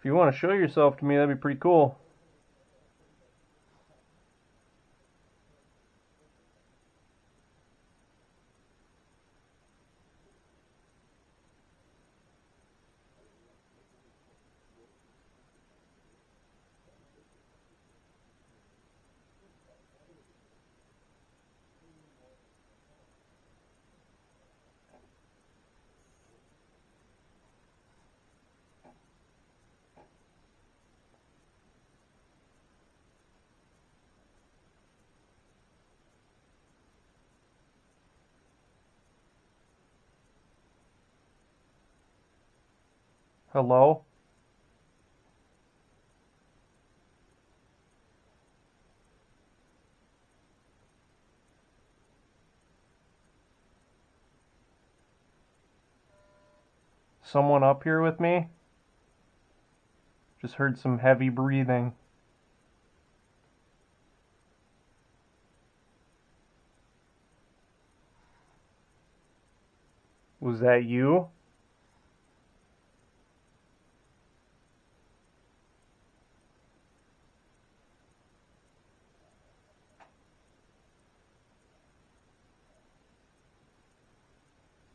If you want to show yourself to me, that'd be pretty cool. Hello? Someone up here with me? Just heard some heavy breathing. Was that you?